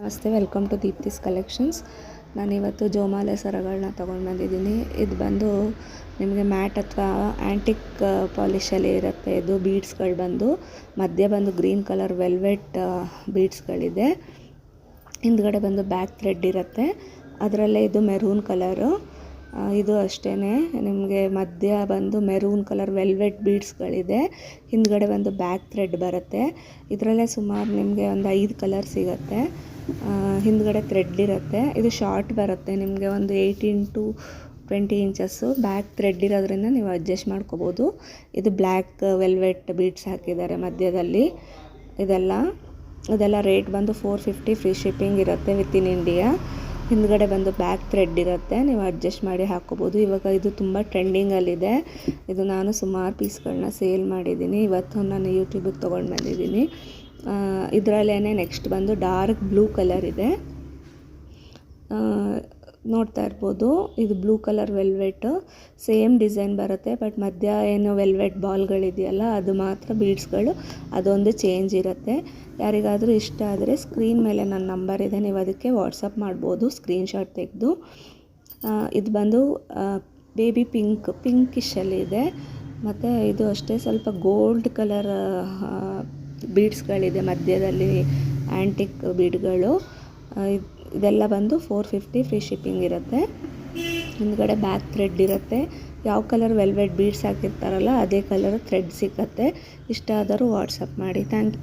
ನಮಸ್ತೆ, welcome to Deepti's collections. ನಾನಿವತ್ತು ಜೋಮಾಲೆ ಸರಗಳನ್ನ ತೊಗೊಂಡು ಬಂದಿದ್ದೀನಿ. ಇದು ಬಂದು ನಿಮಗೆ ಮ್ಯಾಟ್ ಅಥವಾ ಆ್ಯಂಟಿಕ್ ಪಾಲಿಷಲ್ಲಿ ಇರುತ್ತೆ. ಇದು ಬೀಡ್ಸ್ಗಳು ಬಂದು ಮಧ್ಯೆ ಬಂದು ಗ್ರೀನ್ ಕಲರ್ ವೆಲ್ವೆಟ್ ಬೀಡ್ಸ್ಗಳಿದೆ. ಹಿಂದ್ಗಡೆ ಬಂದು ಬ್ಯಾಕ್ ಥ್ರೆಡ್ ಇರುತ್ತೆ. ಅದರಲ್ಲೇ ಇದು ಮೆರೂನ್ ಕಲರು. ಇದು ಅಷ್ಟೇ, ನಿಮಗೆ ಮಧ್ಯ ಬಂದು ಮೆರೂನ್ ಕಲರ್ ವೆಲ್ವೆಟ್ ಬೀಡ್ಸ್ಗಳಿದೆ. ಹಿಂದ್ಗಡೆ ಬಂದು ಬ್ಯಾಕ್ ಥ್ರೆಡ್ ಬರುತ್ತೆ. ಇದರಲ್ಲೇ ಸುಮಾರು ನಿಮಗೆ ಒಂದು 5 ಕಲರ್ ಸಿಗುತ್ತೆ. ಹಿಂದ್ಗಡೆ ಥ್ರೆಡ್ ಇರುತ್ತೆ. ಇದು ಶಾರ್ಟ್ ಬರುತ್ತೆ, ನಿಮಗೆ ಒಂದು 18 to 20 ಇಂಚಸ್ಸು. ಬ್ಯಾಕ್ ಥ್ರೆಡ್ ಇರೋದ್ರಿಂದ ನೀವು ಅಡ್ಜಸ್ಟ್ ಮಾಡ್ಕೋಬೋದು. ಇದು ಬ್ಲ್ಯಾಕ್ ವೆಲ್ವೆಟ್ ಬೀಡ್ಸ್ ಹಾಕಿದ್ದಾರೆ ಮಧ್ಯದಲ್ಲಿ. ಇದೆಲ್ಲ ರೇಟ್ ಬಂದು 450, ಫ್ರೀ ಶಿಪ್ಪಿಂಗ್ ಇರುತ್ತೆ ವಿತಿನ್ ಇಂಡಿಯಾ. ಹಿಂದ್ಗಡೆ ಬಂದು ಬ್ಯಾಕ್ ಥ್ರೆಡ್ ಇರುತ್ತೆ, ನೀವು ಅಡ್ಜಸ್ಟ್ ಮಾಡಿ ಹಾಕ್ಕೋಬೋದು. ಇವಾಗ ಇದು ತುಂಬ ಟ್ರೆಂಡಿಂಗಲ್ಲಿದೆ. ಇದು ನಾನು ಸುಮಾರು ಪೀಸ್ಗಳನ್ನ ಸೇಲ್ ಮಾಡಿದ್ದೀನಿ. ಇವತ್ತು ನಾನು ಯೂಟ್ಯೂಬಿಗೆ ತೊಗೊಂಡು ಬಂದಿದ್ದೀನಿ. ಇದರಲ್ಲೇ ನೆಕ್ಸ್ಟ್ ಬಂದು ಡಾರ್ಕ್ ಬ್ಲೂ ಕಲರ್ ಇದೆ, ನೋಡ್ತಾ ಇರ್ಬೋದು. ಇದು blue colour velvet, same design ಬರುತ್ತೆ. ಬಟ್ ಮಧ್ಯ ಏನು ವೆಲ್ವೆಟ್ ಬಾಲ್ಗಳಿದೆಯಲ್ಲ, ಅದು ಮಾತ್ರ ಬೀಡ್ಸ್ಗಳು ಅದೊಂದು ಚೇಂಜ್ ಇರುತ್ತೆ. ಯಾರಿಗಾದರೂ ಇಷ್ಟ ಆದರೆ ಸ್ಕ್ರೀನ್ ಮೇಲೆ ನನ್ನ ನಂಬರ್ ಇದೆ, ನೀವು ಅದಕ್ಕೆ ವಾಟ್ಸಪ್ ಮಾಡ್ಬೋದು ಸ್ಕ್ರೀನ್ಶಾಟ್ ತೆಗೆದು. ಇದು ಬಂದು ಬೇಬಿ ಪಿಂಕಿಶಲ್ಲಿ ಇದೆ. ಮತ್ತು ಇದು ಅಷ್ಟೇ ಸ್ವಲ್ಪ ಗೋಲ್ಡ್ ಕಲರ್ ಬೀಡ್ಸ್ಗಳಿದೆ ಮಧ್ಯದಲ್ಲಿ, ಆ್ಯಂಟಿಕ್ ಬೀಡ್ಗಳು. ಇದೆಲ್ಲ ಬಂದು 450, ಫ್ರೀ ಶಿಪ್ಪಿಂಗ್ ಇರುತ್ತೆ. ಹಿಂದ್ಗಡೆ ಬ್ಯಾಕ್ ಥ್ರೆಡ್ ಇರುತ್ತೆ. ಯಾವ ಕಲರ್ ವೆಲ್ವೆಟ್ ಬೀಡ್ಸ್ ಹಾಕಿರ್ತಾರಲ್ಲ ಅದೇ ಕಲರ್ ಥ್ರೆಡ್ ಸಿಗುತ್ತೆ. ಇಷ್ಟ ಆದರೂ ವಾಟ್ಸಪ್ ಮಾಡಿ. Thank you.